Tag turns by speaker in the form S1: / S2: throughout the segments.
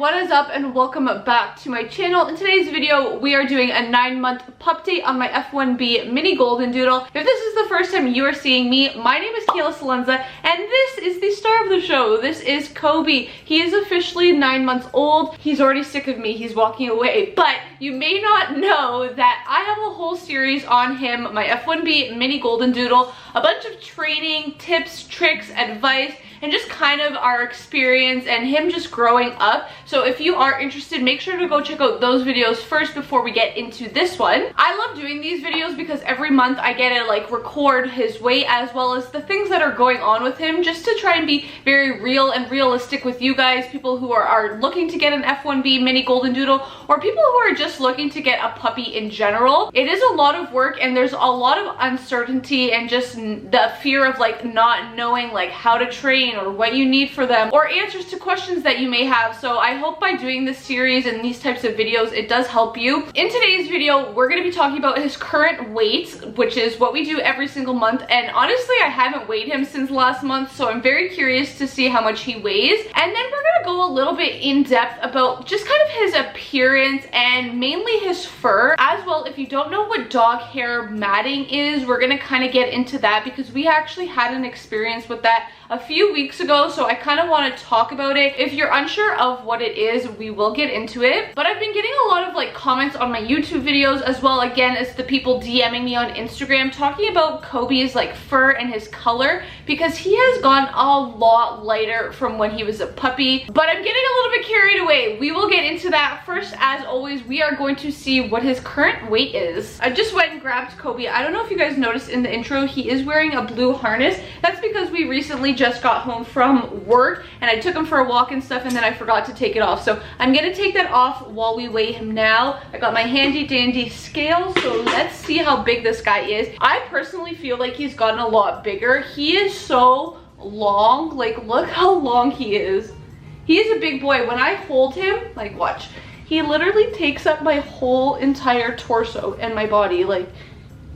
S1: what is up and welcome back to my channel. In today's video, we are doing a 9-month pup date on my F1B mini golden doodle. If this is the first time you are seeing me, my name is Kayla Salenza and this is the star of the show. This is Kobe. He is officially 9 months old. He's already sick of me. He's walking away. But you may not know that I have a whole series on him, my F1B mini golden doodle, a bunch of training, tips, tricks, advice, and just kind of our experience and him just growing up. So if you are interested, make sure to go check out those videos first before we get into this one. I love doing these videos because every month I get to like record his weight as well as the things that are going on with him, just to try and be very real and realistic with you guys, people who are looking to get an F1B mini golden doodle, or people who are just looking to get a puppy in general. It is a lot of work and there's a lot of uncertainty and just the fear of like not knowing like how to train or what you need for them, or answers to questions that you may have. So I hope by doing this series and these types of videos, it does help you. In today's video, we're going to be talking about his current weight, which is what we do every single month. And honestly, I haven't weighed him since last month, so I'm very curious to see how much he weighs. And then we're going to go a little bit in depth about just kind of his appearance and mainly his fur. As well, if you don't know what dog hair matting is, we're going to kind of get into that because we actually had an experience with that a few weeks ago, so I kind of want to talk about it. If you're unsure of what it is, we will get into it. But I've been getting a lot of like comments on my YouTube videos as well, again, as the people DMing me on Instagram talking about Kobe's like fur and his color, because he has gone a lot lighter from when he was a puppy. But I'm getting a little bit carried away. We will get into that. First, as always, we are going to see what his current weight is. I just went and grabbed Kobe. I don't know if you guys noticed in the intro, he is wearing a blue harness. That's because we recently just got home from work and I took him for a walk and stuff, and then I forgot to take it off. So I'm gonna take that off while we weigh him now. I got my handy dandy scale, so let's see how big this guy is. I personally feel like he's gotten a lot bigger. He is so long. Like, look how long he is. He is a big boy. When I hold him, like, watch, he literally takes up my whole entire torso and my body. Like,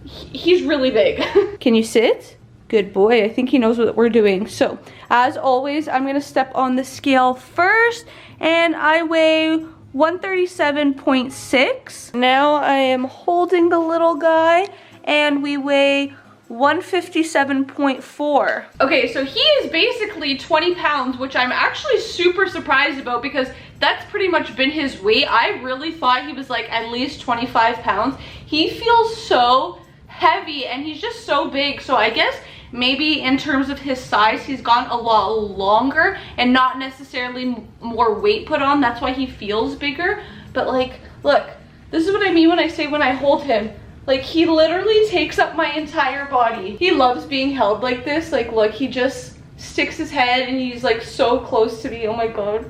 S1: he's really big. Can you sit? Good boy. I think he knows what we're doing. So as always, I'm gonna step on the scale first, and I weigh 137.6. Now I am holding the little guy and we weigh 157.4. Okay, so he is basically 20 pounds, which I'm actually super surprised about because that's pretty much been his weight. I really thought he was like at least 25 pounds. He feels so heavy and he's just so big. So I guess maybe in terms of his size, he's gone a lot longer and not necessarily more weight put on. That's why he feels bigger. But like, look, this is what I mean when I say when I hold him. Like, he literally takes up my entire body. He loves being held like this. Like, look, he just sticks his head and he's like so close to me. Oh my God.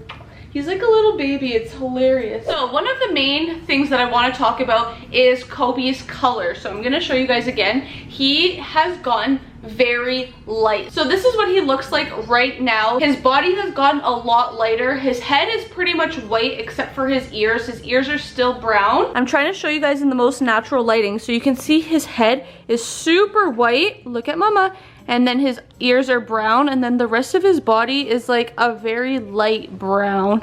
S1: He's like a little baby. It's hilarious. So one of the main things that I want to talk about is Kobe's color. So I'm going to show you guys again. He has gotten very light. So this is what he looks like right now. His body has gotten a lot lighter. His head is pretty much white except for his ears. His ears are still brown. I'm trying to show you guys in the most natural lighting. So you can see his head is super white. Look at mama. And then his ears are brown, and then the rest of his body is like a very light brown.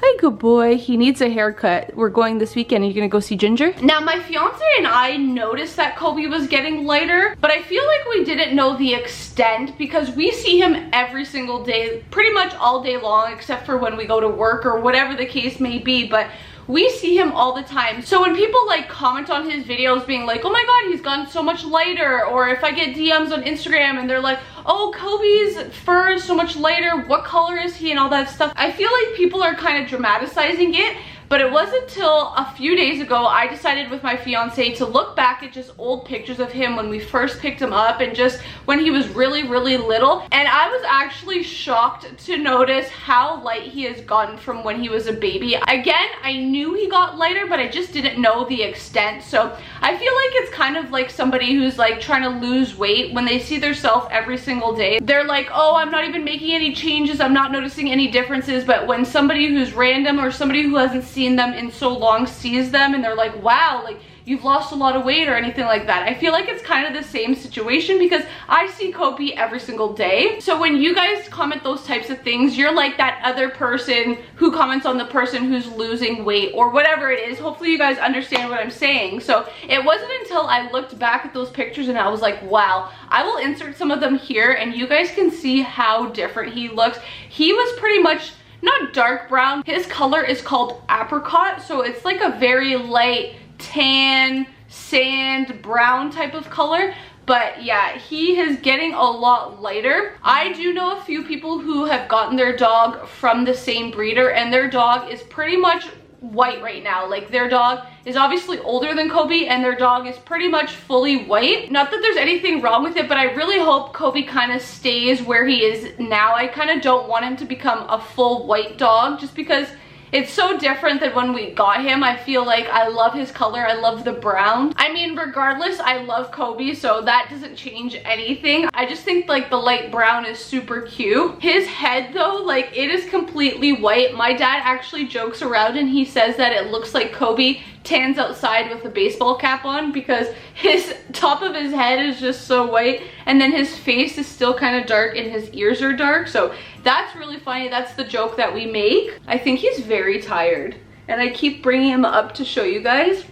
S1: Hi, good boy. He needs a haircut. We're going this weekend. Are you gonna go see Ginger? Now, my fiance and I noticed that Kobe was getting lighter, but I feel like we didn't know the extent because we see him every single day, pretty much all day long, except for when we go to work or whatever the case may be. But we see him all the time. So when people like comment on his videos being like, oh my God, he's gotten so much lighter, or if I get DMs on Instagram and they're like, oh, Kobe's fur is so much lighter, what color is he, and all that stuff, I feel like people are kind of dramatizing it. But it wasn't until a few days ago I decided with my fiance to look back at just old pictures of him when we first picked him up and just when he was really, really little. And I was actually shocked to notice how light he has gotten from when he was a baby. Again, I knew he got lighter, but I just didn't know the extent. So I feel like it's kind of like somebody who's like trying to lose weight. When they see themselves every single day, they're like, oh, I'm not even making any changes, I'm not noticing any differences. But when somebody who's random or somebody who hasn't seen them in so long sees them and they're like, wow, like you've lost a lot of weight or anything like that. I feel like it's kind of the same situation because I see Kobe every single day. So when you guys comment those types of things, you're like that other person who comments on the person who's losing weight or whatever it is. Hopefully you guys understand what I'm saying. So it wasn't until I looked back at those pictures and I was like, wow. I will insert some of them here and you guys can see how different he looks. He was pretty much not dark brown. His color is called apricot, so it's like a very light tan sand brown type of color. But yeah, he is getting a lot lighter. I do know a few people who have gotten their dog from the same breeder and their dog is pretty much white right now. Like their dog is obviously older than Kobe and their dog is pretty much fully white. Not that there's anything wrong with it, but I really hope Kobe kind of stays where he is now. I kind of don't want him to become a full white dog just because it's so different than when we got him. I feel like I love his color. I love the brown. I mean, regardless, I love Kobe, so that doesn't change anything. I just think like the light brown is super cute. His head though, like it is completely white. My dad actually jokes around and he says that it looks like Kobe tans outside with a baseball cap on because his top of his head is just so white and then his face is still kind of dark and his ears are dark. So that's really funny. That's the joke that we make. I think he's very tired and I keep bringing him up to show you guys,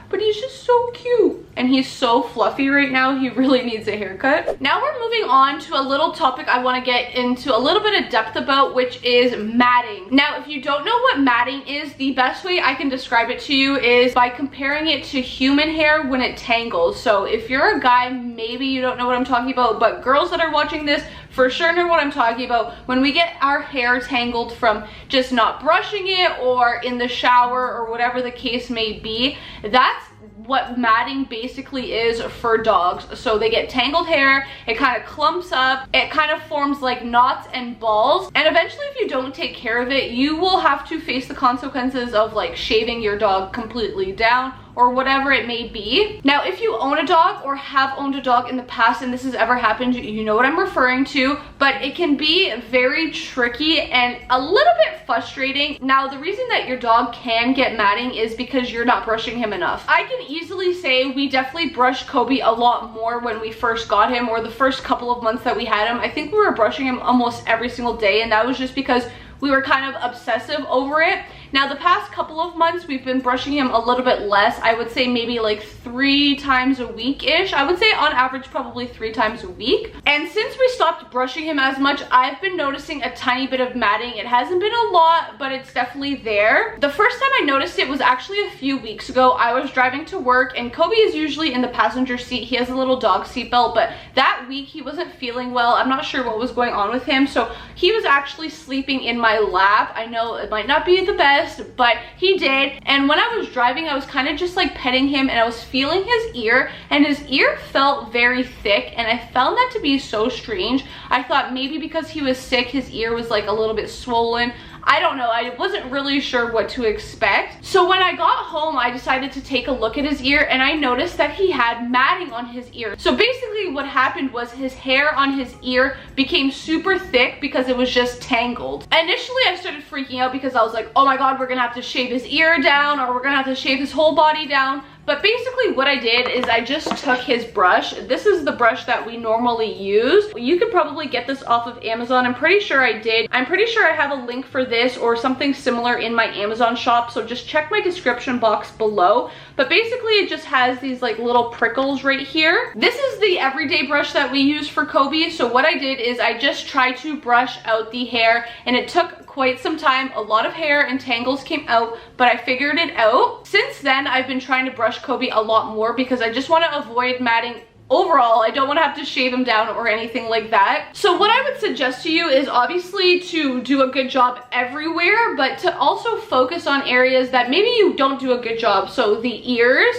S1: but he's just so cute and he's so fluffy right now. He really needs a haircut. Now we're moving on to a little topic I want to get into a little bit of depth about, which is matting. Now, if you don't know what matting is, the best way I can describe it to you is by comparing it to human hair when it tangles. So if you're a guy, maybe you don't know what I'm talking about, but girls that are watching this for sure know what I'm talking about. When we get our hair tangled from just not brushing it or in the shower or whatever the case may be, that's what matting basically is for dogs. So they get tangled hair, it kind of clumps up, it kind of forms like knots and balls, and eventually if you don't take care of it, you will have to face the consequences of like shaving your dog completely down or whatever it may be. Now, if you own a dog or have owned a dog in the past and this has ever happened, you know what I'm referring to, but it can be very tricky and a little bit frustrating. Now, the reason that your dog can get matting is because you're not brushing him enough. I can easily say we definitely brushed Kobe a lot more when we first got him or the first couple of months that we had him. I think we were brushing him almost every single day and that was just because we were kind of obsessive over it. Now, the past couple of months, we've been brushing him a little bit less. I would say maybe like 3 times a week-ish. I would say on average, probably 3 times a week. And since we stopped brushing him as much, I've been noticing a tiny bit of matting. It hasn't been a lot, but it's definitely there. The first time I noticed it was actually a few weeks ago. I was driving to work and Kobe is usually in the passenger seat. He has a little dog seatbelt, but that week he wasn't feeling well. I'm not sure what was going on with him. So he was actually sleeping in my lap. I know it might not be the best, but he did. And when I was driving, I was kind of just like petting him and I was feeling his ear and his ear felt very thick and I found that to be so strange. I thought maybe because he was sick, his ear was like a little bit swollen. I don't know, I wasn't really sure what to expect. So when I got home, I decided to take a look at his ear and I noticed that he had matting on his ear. So basically what happened was his hair on his ear became super thick because it was just tangled. Initially, I started freaking out because I was like, oh my God, we're gonna have to shave his ear down or we're gonna have to shave his whole body down. But basically what I did is I just took his brush. This is the brush that we normally use. You could probably get this off of Amazon. I'm pretty sure I did. I'm pretty sure I have a link for this or something similar in my Amazon shop. So just check my description box below. But basically it just has these like little prickles right here. This is the everyday brush that we use for Kobe. So what I did is I just tried to brush out the hair and it took quite some time. A lot of hair and tangles came out, but I figured it out. Since then, I've been trying to brush Kobe a lot more because I just want to avoid matting overall. I don't want to have to shave him down or anything like that. So what I would suggest to you is obviously to do a good job everywhere, but to also focus on areas that maybe you don't do a good job. So the ears,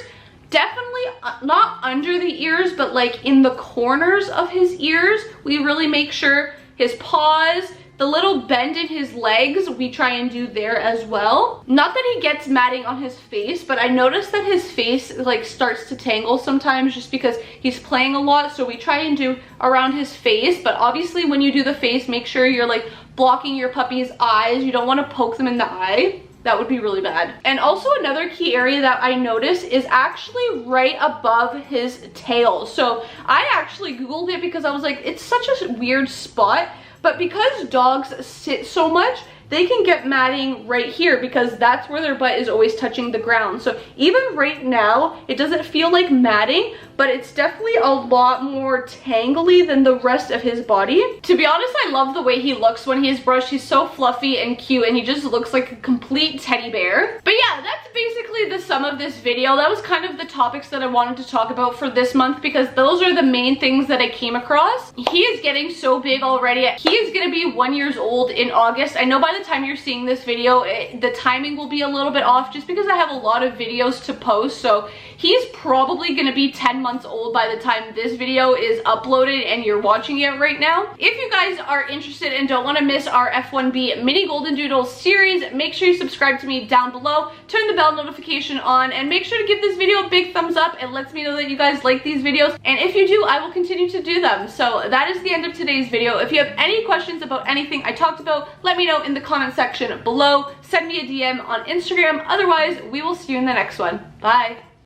S1: definitely not under the ears, but like in the corners of his ears, we really make sure. His paws, the little bend in his legs, we try and do there as well. Not that he gets matting on his face, but I noticed that his face like starts to tangle sometimes just because he's playing a lot. So we try and do around his face, but obviously when you do the face, make sure you're like blocking your puppy's eyes. You don't want to poke them in the eye. That would be really bad. And also another key area that I noticed is actually right above his tail. So I actually Googled it because I was like, it's such a weird spot, but because dogs sit so much, they can get matting right here because that's where their butt is always touching the ground. So even right now, it doesn't feel like matting, but it's definitely a lot more tangly than the rest of his body. To be honest, I love the way he looks when he is brushed. He's so fluffy and cute, and he just looks like a complete teddy bear. But yeah, that's basically the sum of this video. That was kind of the topics that I wanted to talk about for this month because those are the main things that I came across. He is getting so big already. He is gonna be 1 year old in August. I know by the time you're seeing this video, the timing will be a little bit off just because I have a lot of videos to post. So he's probably gonna be 10 months old by the time this video is uploaded and you're watching it right now. If you guys are interested and don't want to miss our F1B mini golden doodle series, make sure you subscribe to me down below, turn the bell notification on, and make sure to give this video a big thumbs up. It lets me know that you guys like these videos, and if you do, I will continue to do them. So that is the end of today's video. If you have any questions about anything I talked about, let me know in the comment section below. Send me a DM on Instagram. Otherwise, we will see you in the next one. Bye.